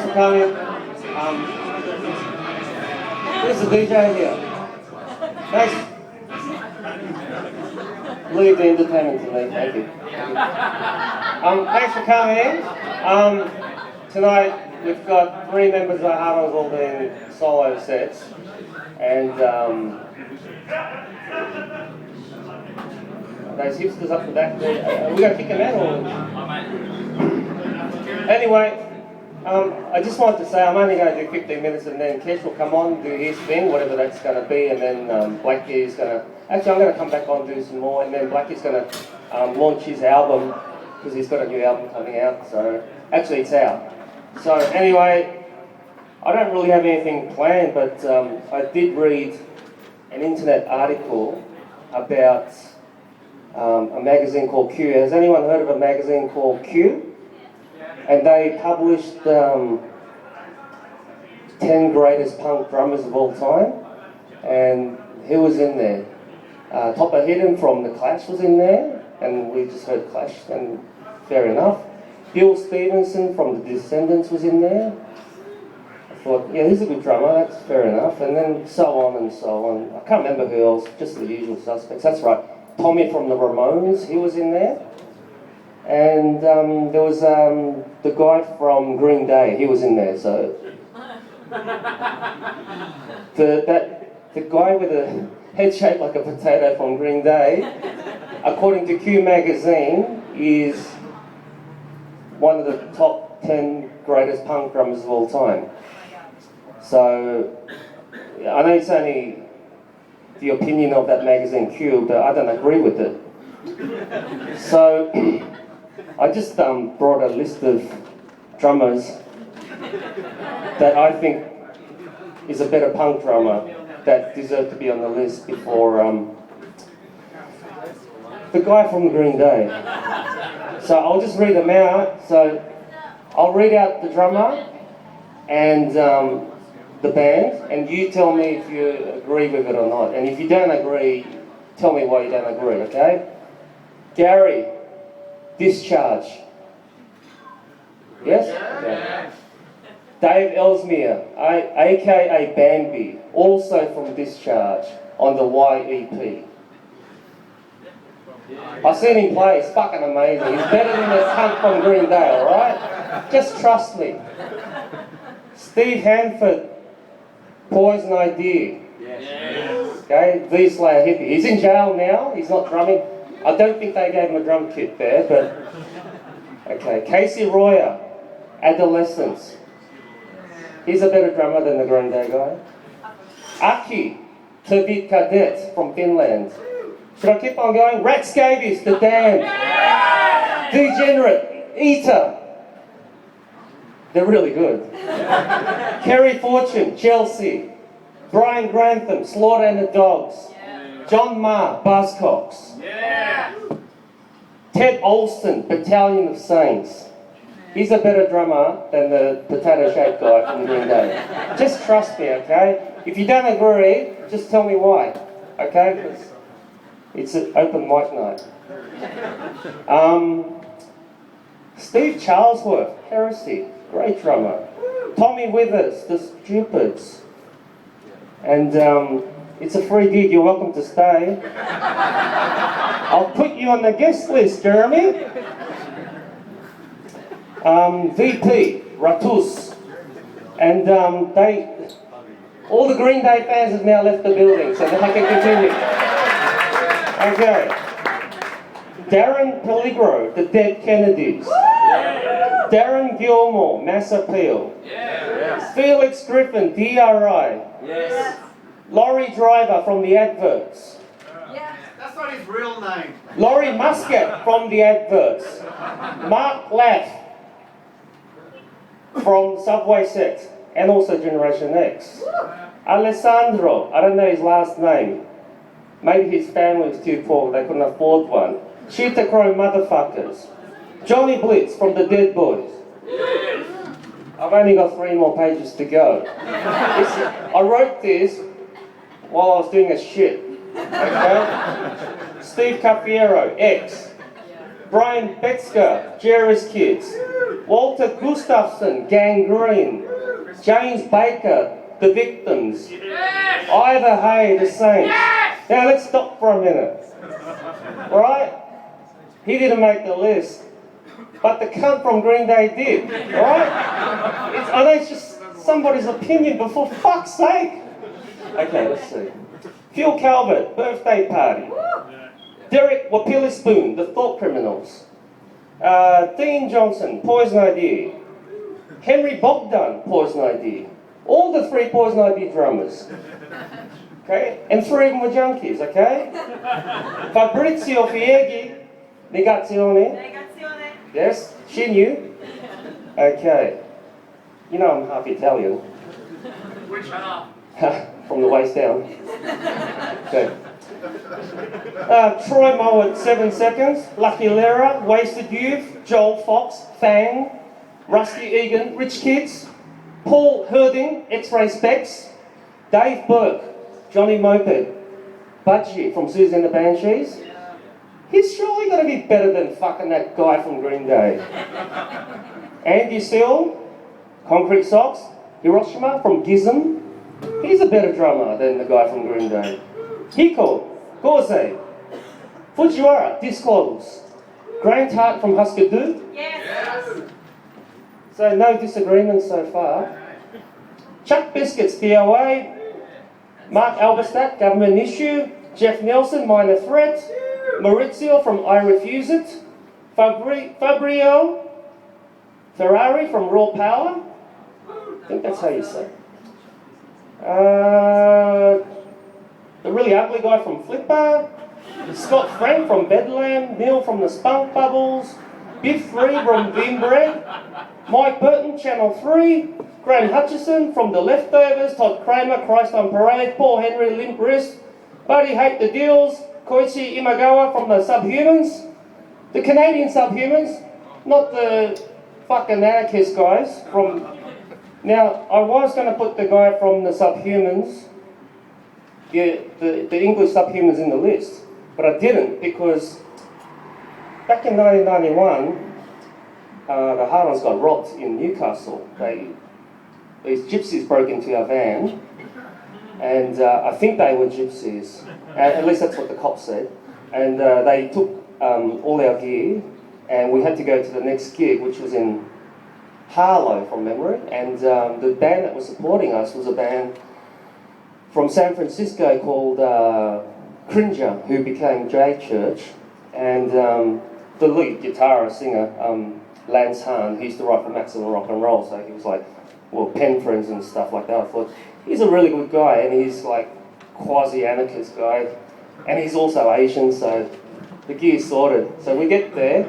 for coming. Who's the DJ here? Thanks. Leave the entertainment to me, thank you. Thanks for coming. Tonight we've got 3 members of Hard Ons all doing solo sets, and those hipsters up the back there, are we going to kick them out or? Anyway, I just wanted to say I'm only going to do 15 minutes and then Keish will come on, do his thing, whatever that's going to be, and then Blackie is going to... Actually, I'm going to come back on and do some more, and then Blackie's going to launch his album, because he's got a new album coming out, so... Actually, it's out. So, anyway, I don't really have anything planned, but I did read an internet article about a magazine called Q. Has anyone heard of a magazine called Q? And they published 10 greatest punk drummers of all time, and he was in there. Topper Hidden from The Clash was in there, and we just heard Clash, and fair enough. Bill Stevenson from The Descendants was in there. I thought, yeah, he's a good drummer, that's fair enough, and then so on and so on. I can't remember who else, just the usual suspects. That's right, Tommy from the Ramones, he was in there. And there was the guy from Green Day, he was in there, so... The guy with a head shaped like a potato from Green Day, according to Q magazine, is one of the top 10 greatest punk drummers of all time. So, I know it's only the opinion of that magazine Q, but I don't agree with it. So, I just brought a list of drummers that I think is a better punk drummer that deserve to be on the list before the guy from Green Day. So I'll just read them out. So I'll read out the drummer and the band, and you tell me if you agree with it or not. And if you don't agree, tell me why you don't agree, okay? Gary, Discharge. Yes? Okay. Dave Ellesmere, aka Bambi, also from Discharge, on the YEP. I've seen him play, he's fucking amazing. He's better than the cunt from Green Day, alright? Just trust me. Steve Hanford, Poison Idea. Yes. Okay, V-Slayer Hippie. He's in jail now, he's not drumming. I don't think they gave him a drum kit there, but... Okay, Casey Royer, Adolescence. He's a better drummer than the Green Day guy. Aki, Tobit Cadet from Finland. Should I keep on going? Rat Scabies, The Damned. Degenerate, Eater. They're really good. Kerry Fortune, Chelsea. Brian Grantham, Slaughter and the Dogs. John Marr, Buzzcocks. Ted Olson, Battalion of Saints. He's a better drummer than the potato-shaped guy from Green Day. Just trust me, okay? If you don't agree, just tell me why, okay? Because it's an open mic night. Steve Charlesworth, Heresy, great drummer. Tommy Withers, The Stupids. And it's a free gig, you're welcome to stay. I'll put you on the guest list, Jeremy. VP, Ratus, and all the Green Day fans have now left the building, so that I can continue. Okay. Darren Peligro, The Dead Kennedys. Darren Gilmore, Mass Appeal. Felix Griffin, DRI. Laurie Driver from The Adverts. That's not his real name. Laurie Muscat from The Adverts. Mark Laff from Subway Sex, and also Generation X. Alessandro, I don't know his last name. Maybe his family was too poor, they couldn't afford one. Cheetah Crow Motherfuckers. Johnny Blitz from The Dead Boys. I've only got 3 more pages to go. I wrote this while I was doing a shit. Okay? Steve Cafiero, X. Brian Betzker, Jerry's Kids. Walter Gustafson, Gangrene. James Baker, The Victims. Ivor Hay, The Saints. Now let's stop for a minute. Right? He didn't make the list. But the cunt from Green Day did. Right? I know it's just somebody's opinion, but for fuck's sake. Okay, let's see. Phil Calvert, Birthday Party. Derek Wapilispoon, The Thought Criminals. Dean Johnson, Poison Idea. Henry Bogdan, Poison Idea. All the 3 Poison Idea drummers. Okay? And 3 of them were junkies, okay? Fabrizio Fieghi, Negazione. Yes, she knew. Okay. You know I'm half Italian. Which half? From the waist down. Okay. Troy Mowat, 7 Seconds. Lucky Lera, Wasted Youth. Joel Fox, Fang. Rusty Egan, Rich Kids. Paul Herding, X-Ray Specs. Dave Burke, Johnny Moped. Budgie from Susie and the Banshees. He's surely got to be better than fucking that guy from Green Day. Andy Seal, Concrete Socks. Hiroshima from Gizm. He's a better drummer than the guy from Green Day. Hiko, Gauze. Fujiwara, Disclosed. Grant Hart from Husker Du. Yes. So no disagreements so far. Chuck Biscuits, DOA. Mark Alberstadt, Government Issue. Jeff Nelson, Minor Threat. Maurizio from I Refuse It. Fabio Ferrari from Raw Power. I think that's how you say it. The really ugly guy from Flipper. Scott Frank from Bedlam. Neil from the Spunk Bubbles. Biff 3 from Beanbread. Mike Burton, Channel 3. Graham Hutchison from The Leftovers. Todd Kramer, Christ on Parade. Paul Henry, Limp Wrist. Buddy Hate the Deals. Koichi Imagawa from the Subhumans. The Canadian Subhumans, not the fucking anarchist guys from... Now, I was going to put the guy from the Subhumans, the English Subhumans in the list, but I didn't because back in 1991, the Hard Ons got robbed in Newcastle. These gypsies broke into our van, and I think they were gypsies, at least that's what the cops said, and they took all our gear, and we had to go to the next gig, which was in Harlow from memory, and the band that was supporting us was a band from San Francisco called Cringer, who became J Church, and the lead guitarist, singer, Lance Hahn, he used to write for Maximum Rock and Roll, so he was like, well, pen friends and stuff like that. I thought, he's a really good guy, and he's like quasi-anarchist guy, and he's also Asian, so the gear's sorted. So we get there,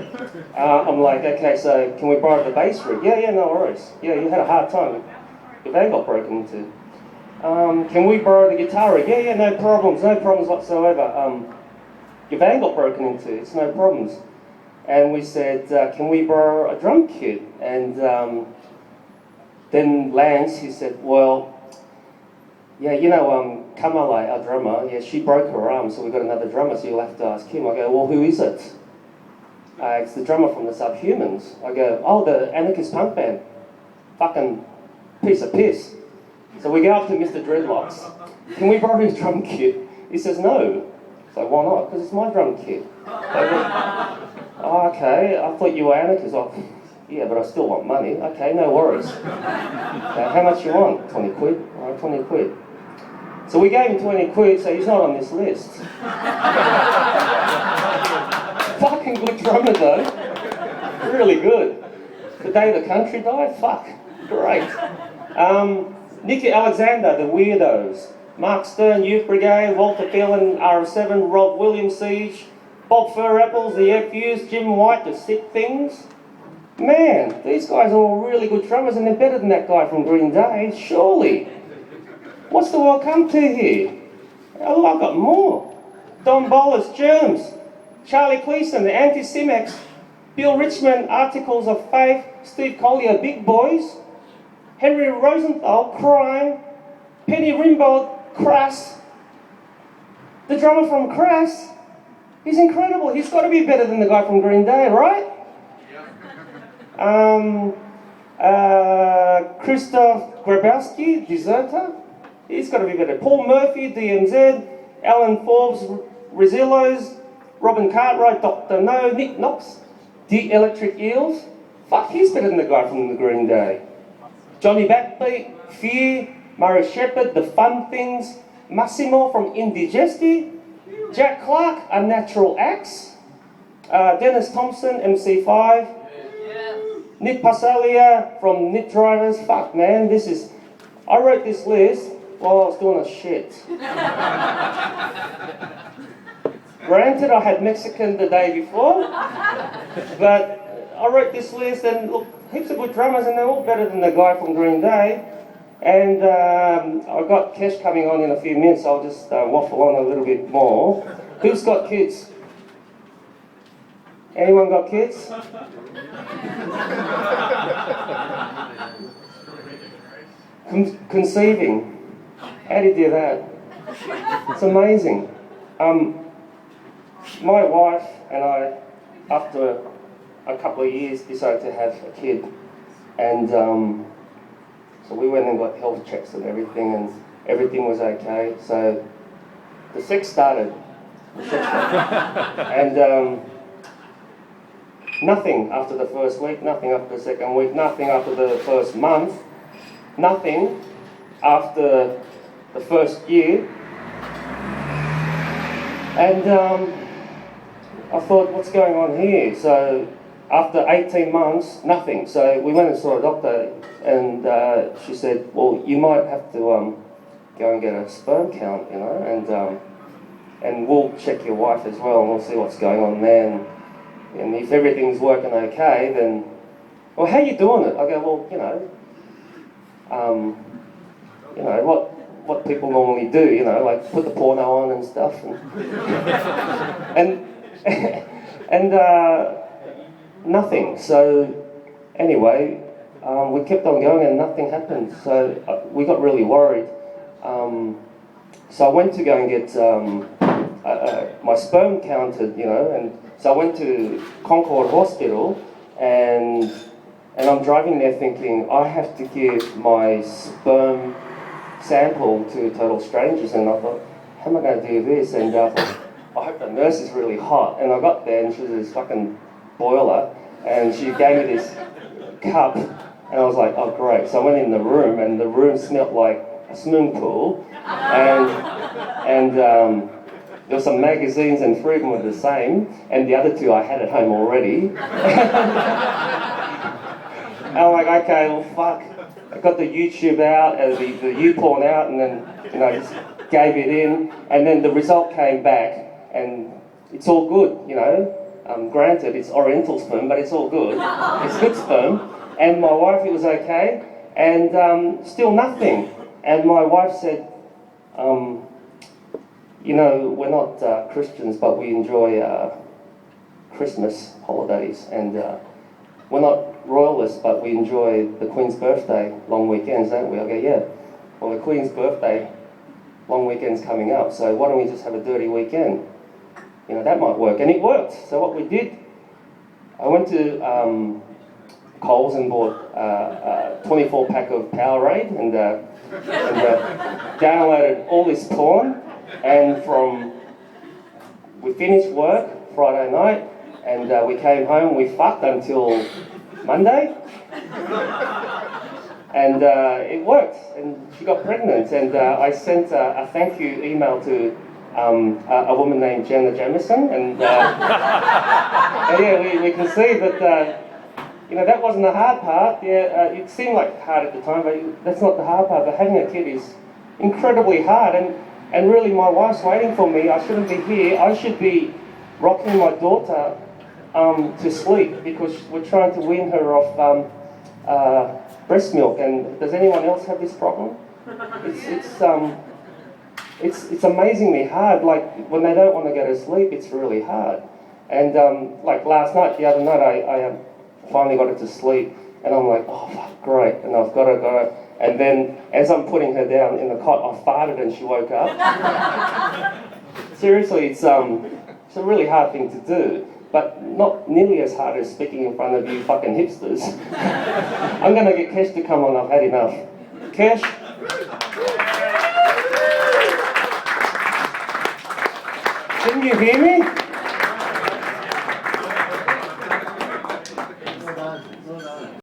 I'm like, okay, so can we borrow the bass rig? Yeah, no worries. Yeah, you had a hard time. Your van got broken into. Can we borrow the guitar rig? Yeah, no problems whatsoever. Your van got broken into, it's no problems. And we said, can we borrow a drum kit? And then Lance, he said, well, yeah, you know, Kamala, our drummer, yeah, she broke her arm, so we've got another drummer, so you'll have to ask him. I go, well, who is it? It's the drummer from the Subhumans. I go, oh, the anarchist punk band. Fucking piece of piss. So we go up to Mr. Dreadlocks. Can we borrow his drum kit? He says, no. So why not? Because it's my drum kit. Oh, okay, I thought you were anarchists. Oh, yeah, but I still want money. Okay, no worries. How much you want? 20 quid? All right, 20 quid. So we gave him 20 quid, so he's not on this list. Fucking good drummer though. Really good. The day the country died? Fuck. Great. Nicky Alexander, The Weirdos. Mark Stern, Youth Brigade. Walter Phelan, RF7. Rob Williams, Siege. Bob Furapples, The FUs. Jim White, The Sick Things. Man, these guys are all really good drummers and they're better than that guy from Green Day, surely. What's the world come to here? Oh, I've got more. Don Bolles, Germs. Charlie Cleason, The Anti-Cimex. Bill Richmond, Articles of Faith. Steve Collier, Big Boys. Henry Rosenthal, Crime. Penny Rimbaud, Crass. The drummer from Crass, he's incredible. He's got to be better than the guy from Green Day, right? Christoph Grabowski, deserter. He's got to be better. Paul Murphy, DMZ. Alan Forbes, Rezillos. Robin Cartwright, Dr. No. Nick Knox, The Electric Eels. Fuck, he's better than the guy from the Green Day. Johnny Backbeat, Fear. Murray Shepherd, The Fun Things. Massimo from Indigesti. Jack Clark, Unnatural Acts. Dennis Thompson, MC5. Nick Passalia from Knit Drivers. Fuck, man, this is... I wrote this list while I was doing a shit. Granted, I had Mexican the day before, but I wrote this list and look, heaps of good drummers and they're all better than the guy from Green Day. And I've got Keish coming on in a few minutes, so I'll just waffle on a little bit more. Who's got kids? Anyone got kids? Conceiving. How do you do that? It's amazing. My wife and I, after a couple of years, decided to have a kid. And so we went and got health checks and everything was okay. So the sex started. And nothing after the first week, nothing after the second week, nothing after the first month, nothing after the first year. And I thought, what's going on here? So after 18 months, nothing. So we went and saw a doctor and she said, well, you might have to go and get a sperm count, you know, and we'll check your wife as well and we'll see what's going on there. And if everything's working okay, then, well, how are you doing it? I go, well, you know, what people normally do, you know, like put the porno on and stuff. And nothing. So anyway, we kept on going and nothing happened. So we got really worried. So I went to go and get my sperm counted, you know, and so I went to Concord Hospital and I'm driving there thinking, I have to give my sperm sample to total strangers, and I thought, how am I going to do this? And I thought, I hope the nurse is really hot. And I got there and she was this fucking boiler and she gave me this cup and I was like, oh great. So I went in the room and the room smelled like a swimming pool and there were some magazines and three of them were the same and the other two I had at home already. And I'm like, okay, well fuck. I got the YouTube out, the YouPorn out, and then, you know, just gave it in, and then the result came back, and it's all good, you know. Granted, it's Oriental sperm, but it's all good. It's good sperm. And my wife, it was okay, and still nothing. And my wife said, you know, we're not Christians, but we enjoy Christmas holidays, and we're not royalists, but we enjoy the Queen's birthday long weekends, don't we? I go, yeah. Well, the Queen's birthday long weekend's coming up, so why don't we just have a dirty weekend? You know, that might work. And it worked. So what we did, I went to Coles and bought a 24-pack of Powerade and downloaded all this porn. And we finished work Friday night, and we came home, we fucked until Monday, and it worked, and she got pregnant, and I sent a thank you email to a woman named Jenna Jamison, and yeah, we can see that, you know, that wasn't the hard part. Yeah, it seemed like hard at the time, but that's not the hard part, but having a kid is incredibly hard, and really my wife's waiting for me. I shouldn't be here. I should be rocking my daughter to sleep because we're trying to wean her off breast milk. And does anyone else have this problem? It's amazingly hard. Like when they don't want to go to sleep, it's really hard. And like last night, the other night, I finally got her to sleep, and I'm like, oh fuck, great, and I've got her. And then as I'm putting her down in the cot, I farted and she woke up. Seriously, it's a really hard thing to do. but not nearly as hard as speaking in front of you fucking hipsters. I'm gonna get Keish to come on, I've had enough. Keish? Can you hear me?